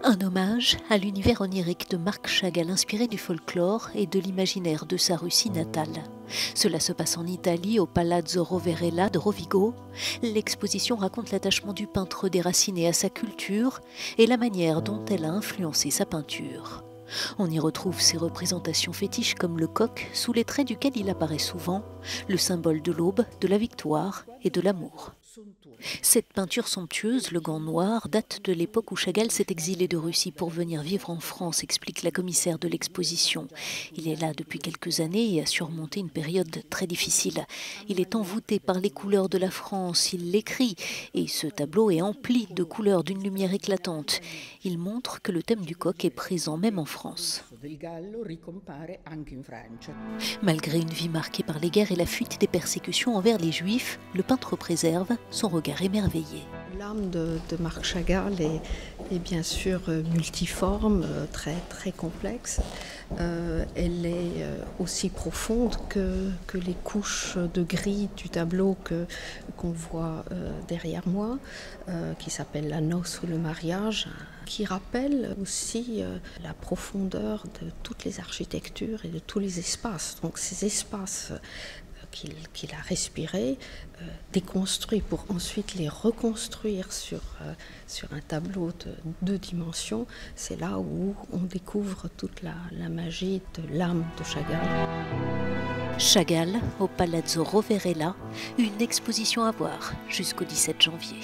Un hommage à l'univers onirique de Marc Chagall, inspiré du folklore et de l'imaginaire de sa Russie natale. Cela se passe en Italie, au Palazzo Roverella de Rovigo. L'exposition raconte l'attachement du peintre déraciné à sa culture et la manière dont elle a influencé sa peinture. On y retrouve ses représentations fétiches comme le coq, sous les traits duquel il apparaît souvent, le symbole de l'aube, de la victoire et de l'amour. Cette peinture somptueuse, le gant noir, date de l'époque où Chagall s'est exilé de Russie pour venir vivre en France, explique la commissaire de l'exposition. Il est là depuis quelques années et a surmonté une période très difficile. Il est envoûté par les couleurs de la France, il l'écrit, et ce tableau est empli de couleurs d'une lumière éclatante. Il montre que le thème du coq est présent même en France. Malgré une vie marquée par les guerres et la fuite des persécutions envers les Juifs, le peintre préserve son regard émerveillé. L'âme de Marc Chagall est bien sûr multiforme, très complexe. Elle est aussi profonde que les couches de gris du tableau qu'on voit derrière moi, qui s'appelle La noce ou le mariage, qui rappelle aussi la profondeur de toutes les architectures et de tous les espaces. Donc ces espaces qu'il a respirés, déconstruits pour ensuite les reconstruire sur un tableau de 2 dimensions, c'est là où on découvre toute la magie de l'âme de Chagall. Chagall au Palazzo Roverella, une exposition à voir jusqu'au 17 janvier.